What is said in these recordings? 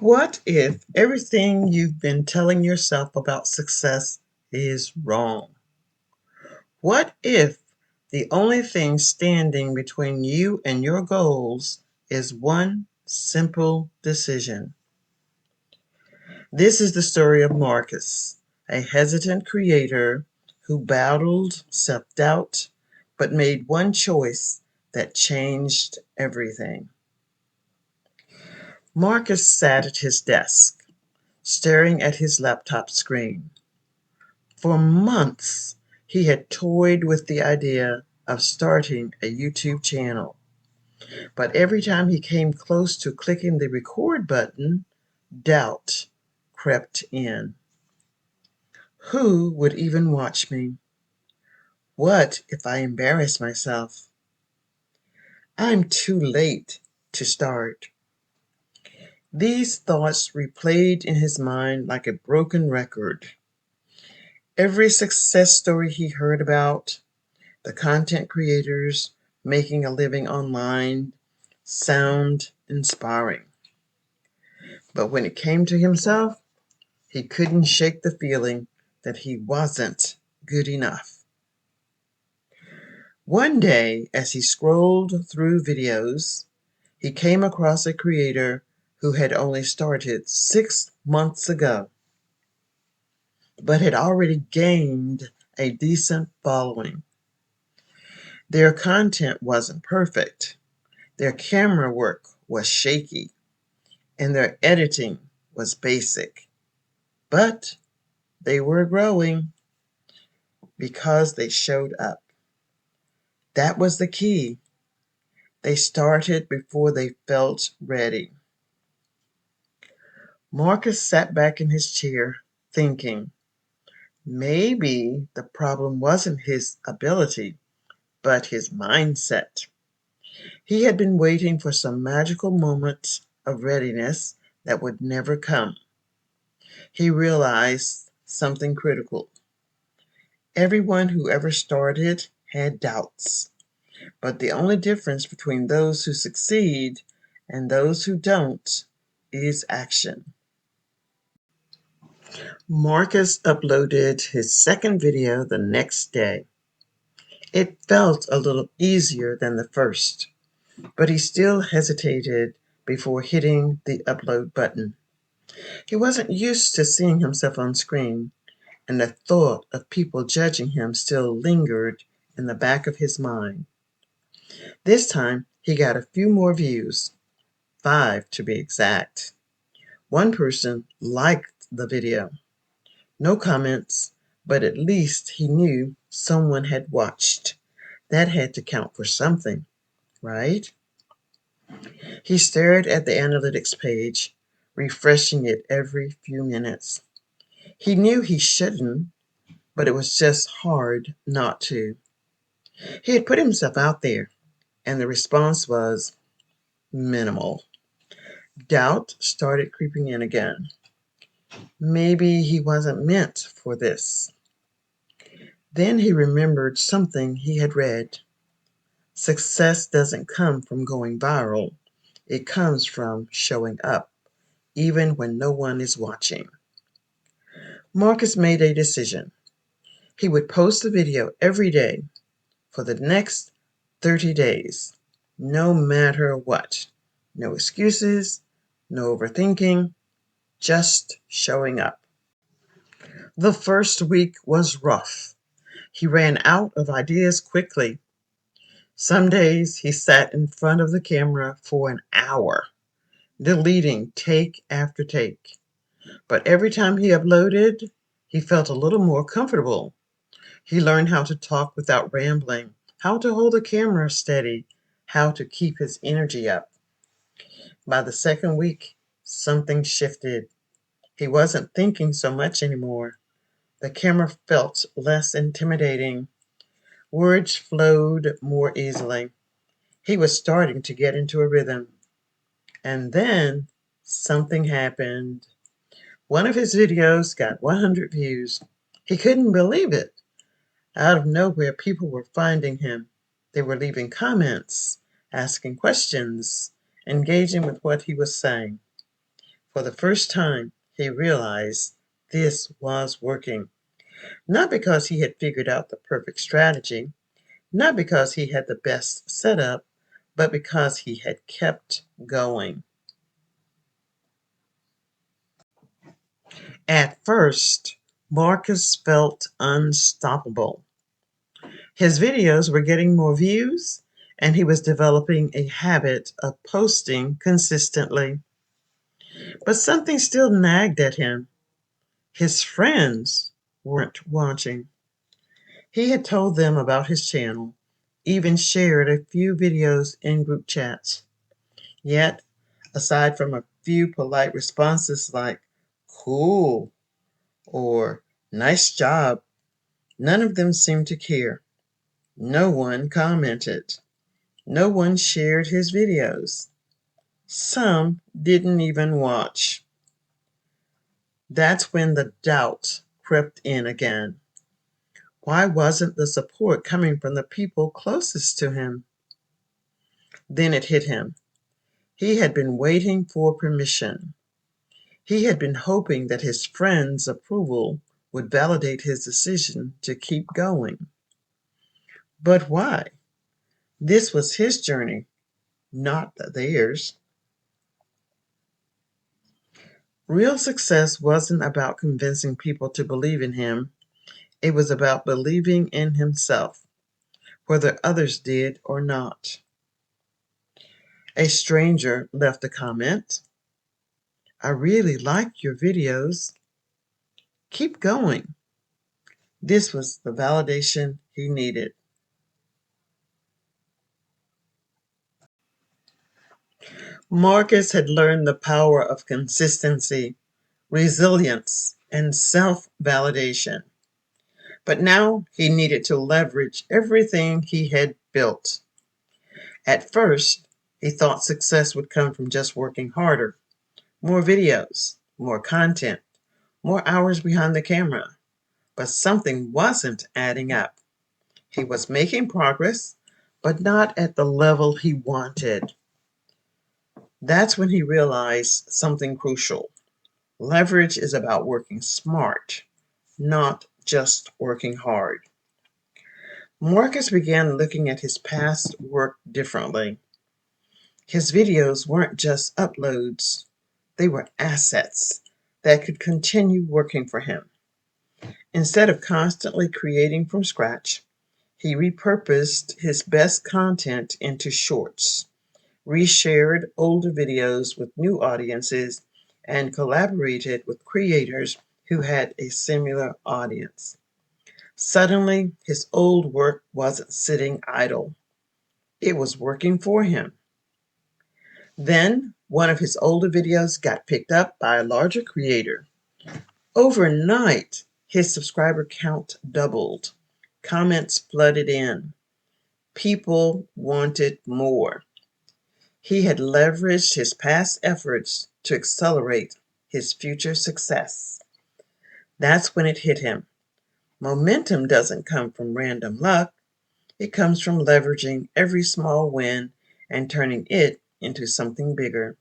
What if everything you've been telling yourself about success is wrong? What if the only thing standing between you and your goals is one simple decision? This is the story of Marcus, a hesitant creator who battled self-doubt but made one choice that changed everything. Marcus sat at his desk, staring at his laptop screen. For months, he had toyed with the idea of starting a YouTube channel, but every time he came close to clicking the record button, doubt crept in. Who would even watch me? What if I embarrass myself? I'm too late to start. These thoughts replayed in his mind like a broken record. Every success story he heard about, the content creators making a living online, sound inspiring. But when it came to himself, he couldn't shake the feeling that he wasn't good enough. One day, as he scrolled through videos, he came across a creator who had only started 6 months ago, but had already gained a decent following. Their content wasn't perfect. Their camera work was shaky, and their editing was basic. But they were growing because they showed up. That was the key. They started before they felt ready. Marcus sat back in his chair, thinking, maybe the problem wasn't his ability, but his mindset. He had been waiting for some magical moment of readiness that would never come. He realized something critical. Everyone who ever started had doubts, but the only difference between those who succeed and those who don't is action. Marcus uploaded his second video the next day. It felt a little easier than the first, but he still hesitated before hitting the upload button. He wasn't used to seeing himself on screen, and the thought of people judging him still lingered in the back of his mind. This time, he got a few more views, 5 to be exact. One person liked the video. No comments, but at least he knew someone had watched. That had to count for something, right? He stared at the analytics page, refreshing it every few minutes. He knew he shouldn't, but it was just hard not to. He had put himself out there, and the response was minimal. Doubt started creeping in again. Maybe he wasn't meant for this. Then he remembered something he had read. Success doesn't come from going viral. It comes from showing up, even when no one is watching. Marcus made a decision. He would post a video every day for the next 30 days, no matter what. No excuses, no overthinking, just showing up. The first week was rough. He ran out of ideas quickly. Some days he sat in front of the camera for an hour, deleting take after take. But every time he uploaded, he felt a little more comfortable. He learned how to talk without rambling, how to hold the camera steady, how to keep his energy up. By the second week, something shifted. He wasn't thinking so much anymore. The camera felt less intimidating. Words flowed more easily. He was starting to get into a rhythm. And then something happened. One of his videos got 100 views. He couldn't believe it. Out of nowhere, people were finding him. They were leaving comments, asking questions, engaging with what he was saying. For the first time, he realized this was working. Not because he had figured out the perfect strategy, not because he had the best setup, but because he had kept going. At first, Marcus felt unstoppable. His videos were getting more views, and he was developing a habit of posting consistently. But something still nagged at him. His friends weren't watching. He had told them about his channel, even shared a few videos in group chats. Yet, aside from a few polite responses like, "Cool," or "Nice job," none of them seemed to care. No one commented. No one shared his videos. Some didn't even watch. That's when the doubt crept in again. Why wasn't the support coming from the people closest to him? Then it hit him. He had been waiting for permission. He had been hoping that his friends' approval would validate his decision to keep going. But why? This was his journey, not theirs. Real success wasn't about convincing people to believe in him. It was about believing in himself, whether others did or not. A stranger left a comment. "I really like your videos. Keep going." This was the validation he needed. Marcus had learned the power of consistency, resilience, and self-validation. But now he needed to leverage everything he had built. At first, he thought success would come from just working harder, more videos, more content, more hours behind the camera. But something wasn't adding up. He was making progress, but not at the level he wanted. That's when he realized something crucial. Leverage is about working smart, not just working hard. Marcus began looking at his past work differently. His videos weren't just uploads, they were assets that could continue working for him. Instead of constantly creating from scratch, he repurposed his best content into shorts, reshared older videos with new audiences, and collaborated with creators who had a similar audience. Suddenly, his old work wasn't sitting idle. It was working for him. Then, one of his older videos got picked up by a larger creator. Overnight, his subscriber count doubled. Comments flooded in. People wanted more. He had leveraged his past efforts to accelerate his future success. That's when it hit him. Momentum doesn't come from random luck. It comes from leveraging every small win and turning it into something bigger.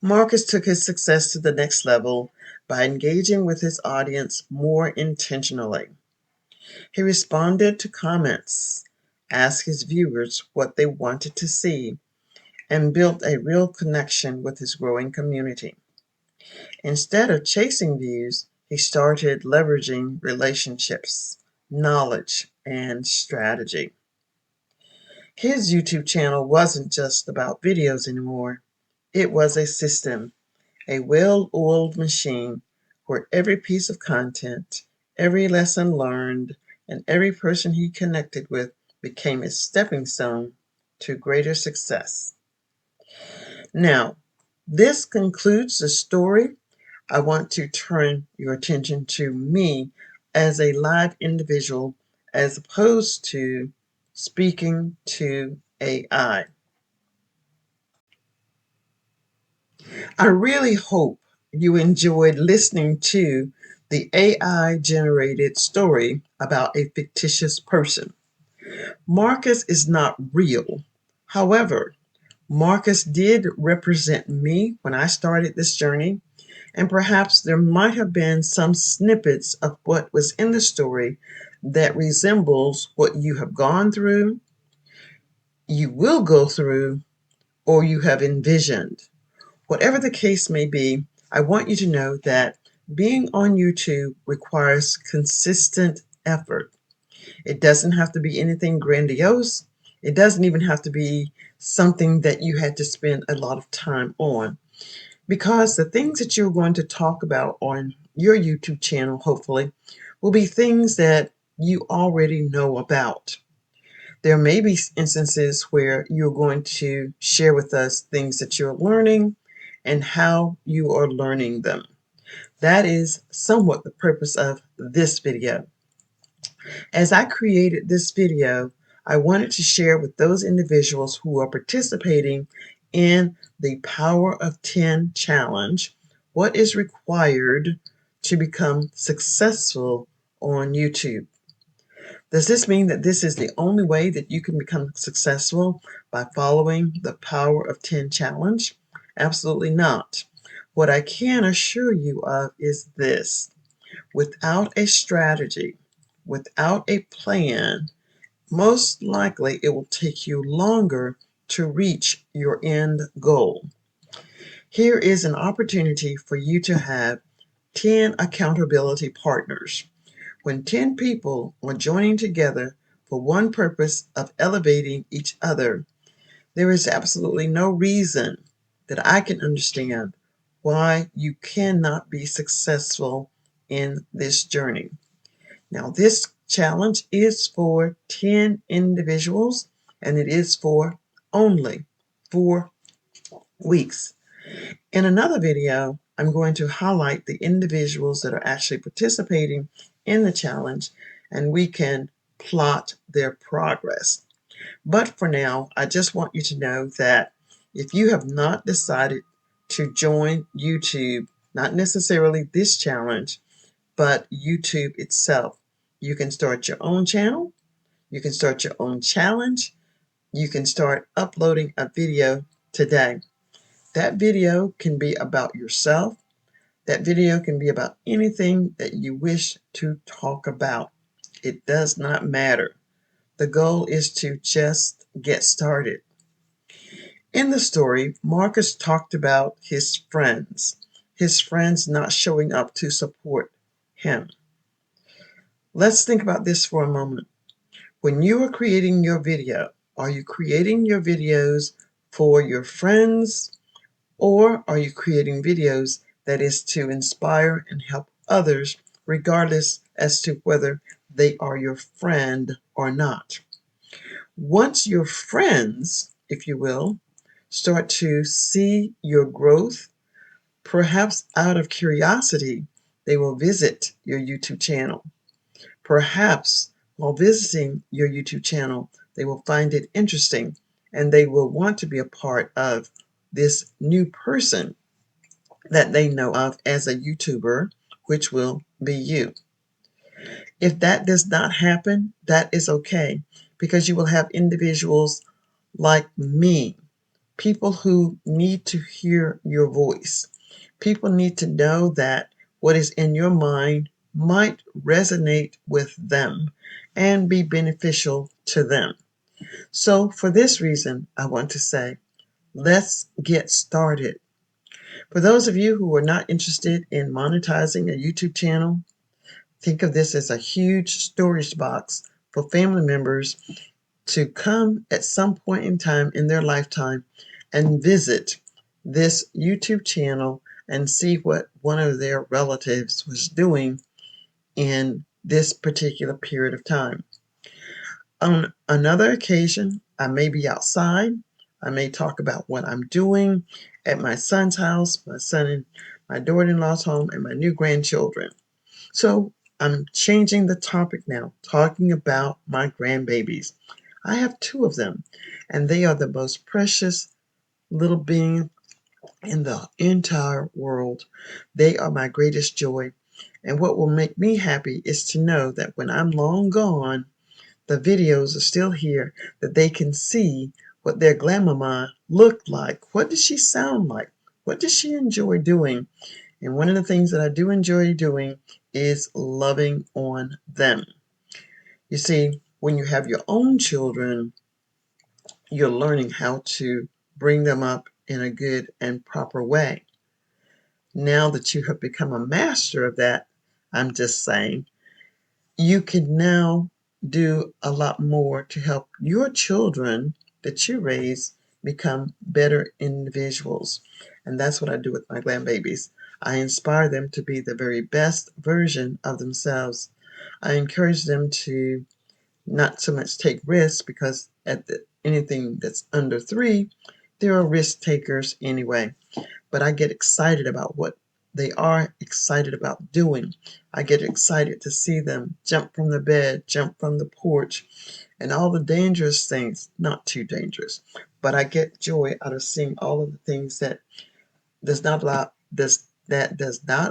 Marcus took his success to the next level by engaging with his audience more intentionally. He responded to comments, asked his viewers what they wanted to see, and built a real connection with his growing community. Instead of chasing views, he started leveraging relationships, knowledge, and strategy. His YouTube channel wasn't just about videos anymore. It was a system, a well-oiled machine where every piece of content, every lesson learned, and every person he connected with became a stepping stone to greater success. Now, this concludes the story. I want to turn your attention to me as a live individual as opposed to speaking to AI. I really hope you enjoyed listening to the AI generated story about a fictitious person. Marcus is not real. However, Marcus did represent me when I started this journey, and perhaps there might have been some snippets of what was in the story that resembles what you have gone through, you will go through, or you have envisioned. Whatever the case may be, I want you to know that being on YouTube requires consistent effort. It doesn't have to be anything grandiose. It doesn't even have to be something that you had to spend a lot of time on. Because the things that you're going to talk about on your YouTube channel, hopefully, will be things that you already know about. There may be instances where you're going to share with us things that you're learning and how you are learning them. That is somewhat the purpose of this video. As I created this video, I wanted to share with those individuals who are participating in the Power of 10 challenge what is required to become successful on YouTube. Does this mean that this is the only way that you can become successful by following the Power of 10 challenge? Absolutely not. What I can assure you of is this: without a strategy, without a plan, most likely it will take you longer to reach your end goal. Here is an opportunity for you to have 10 accountability partners. When 10 people are joining together for one purpose of elevating each other, there is absolutely no reason that I can understand why you cannot be successful in this journey. Now, this challenge is for 10 individuals, and it is for only 4 weeks. In another video, I'm going to highlight the individuals that are actually participating in the challenge, and we can plot their progress. But for now, I just want you to know that if you have not decided to join YouTube, not necessarily this challenge, but YouTube itself, you can start your own channel, you can start your own challenge, you can start uploading a video today. That video can be about yourself. That video can be about anything that you wish to talk about. It does not matter. The goal is to just get started. In the story, Marcus talked about his friends not showing up to support him. Let's think about this for a moment. When you are creating your video, are you creating your videos for your friends, or are you creating videos that is to inspire and help others, regardless as to whether they are your friend or not? Once your friends, if you will, start to see your growth, perhaps out of curiosity, they will visit your YouTube channel. Perhaps while visiting your YouTube channel, they will find it interesting and they will want to be a part of this new person that they know of as a YouTuber, which will be you. If that does not happen, that is okay, because you will have individuals like me, people who need to hear your voice. People need to know that what is in your mind might resonate with them and be beneficial to them. So for this reason, I want to say, let's get started. For those of you who are not interested in monetizing a YouTube channel, think of this as a huge storage box for family members to come at some point in time in their lifetime and visit this YouTube channel and see what one of their relatives was doing in this particular period of time. On another occasion, I may be outside. I may talk about what I'm doing at my son's house, my son and my daughter-in-law's home, and my new grandchildren. So I'm changing the topic now, talking about my grandbabies. I have 2 of them, and they are the most precious little being in the entire world. They are my greatest joy. And what will make me happy is to know that when I'm long gone, the videos are still here, that they can see what their grandmama looked like. What did she sound like? What did she enjoy doing? And one of the things that I do enjoy doing is loving on them. You see, when you have your own children, you're learning how to bring them up in a good and proper way. Now that you have become a master of that, I'm just saying, you can now do a lot more to help your children that you raise become better individuals. And that's what I do with my grandbabies. I inspire them to be the very best version of themselves. I encourage them to not so much take risks, because anything that's under 3, there are risk takers anyway. But I get excited about what they are excited about doing. I get excited to see them jump from the bed, jump from the porch, and all the dangerous things. Not too dangerous, but I get joy out of seeing all of the things that does not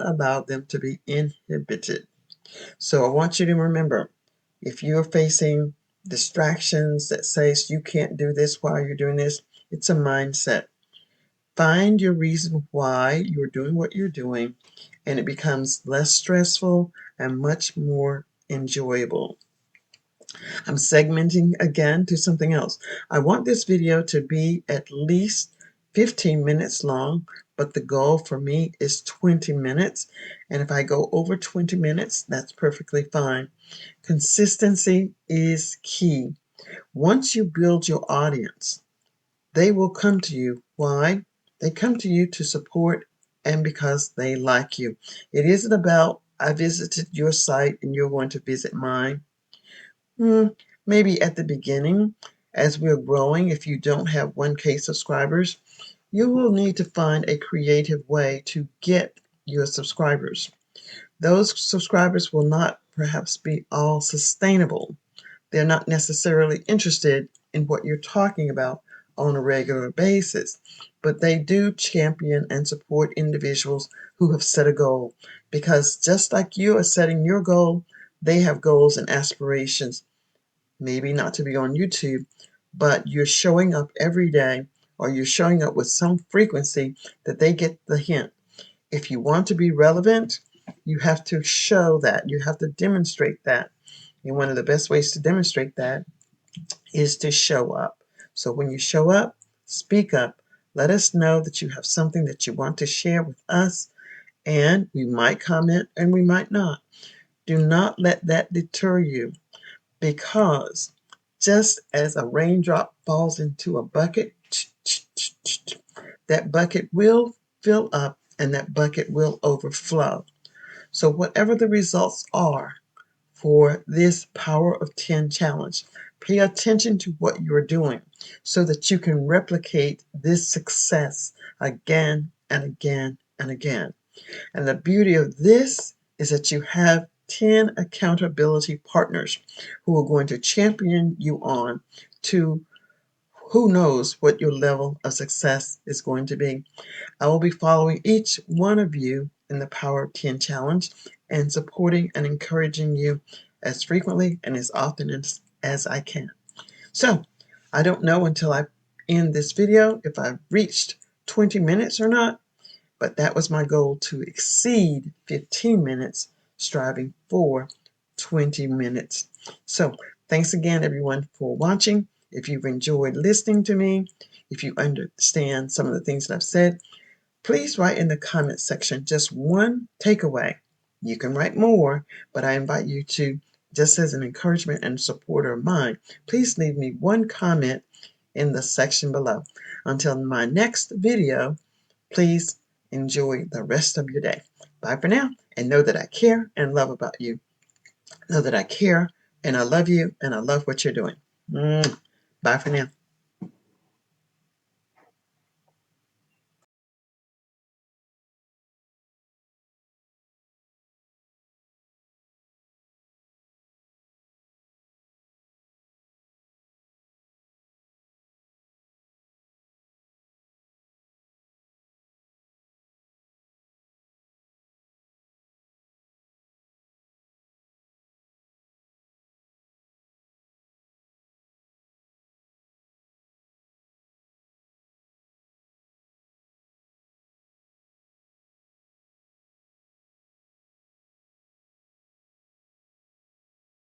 allow them to be inhibited. So I want you to remember, if you're facing distractions that says you can't do this while you're doing this, it's a mindset. Find your reason why you're doing what you're doing, and it becomes less stressful and much more enjoyable. I'm segmenting again to something else. I want this video to be at least 15 minutes long, but the goal for me is 20 minutes. And if I go over 20 minutes, that's perfectly fine. Consistency is key. Once you build your audience, they will come to you. Why? They come to you to support and because they like you. It isn't about, I visited your site and you're going to visit mine. Maybe at the beginning, as we're growing, if you don't have 1K subscribers, you will need to find a creative way to get your subscribers. Those subscribers will not perhaps be all sustainable. They're not necessarily interested in what you're talking about on a regular basis, but they do champion and support individuals who have set a goal, because just like you are setting your goal, they have goals and aspirations. Maybe not to be on YouTube, but you're showing up every day, or you're showing up with some frequency that they get the hint. If you want to be relevant, you have to show that. You have to demonstrate that. And one of the best ways to demonstrate that is to show up. So when you show up, speak up. Let us know that you have something that you want to share with us, and we might comment and we might not. Do not let that deter you, because just as a raindrop falls into a bucket, that bucket will fill up and that bucket will overflow. So whatever the results are for this Power of 10 challenge, pay attention to what you're doing so that you can replicate this success again and again and again. And the beauty of this is that you have 10 accountability partners who are going to champion you on to who knows what your level of success is going to be. I will be following each one of you in the Power of 10 challenge and supporting and encouraging you as frequently and as often as I can. So I don't know until I end this video if I've reached 20 minutes or not, but that was my goal, to exceed 15 minutes, striving for 20 minutes. So thanks again, everyone, for watching. If you've enjoyed listening to me, if you understand some of the things that I've said, please write in the comment section just one takeaway. You can write more, but I invite you to, just as an encouragement and supporter of mine, please leave me one comment in the section below. Until my next video, please enjoy the rest of your day. Bye for now, and know that I care and love about you. Know that I care and I love you and I love what you're doing. Bye for now.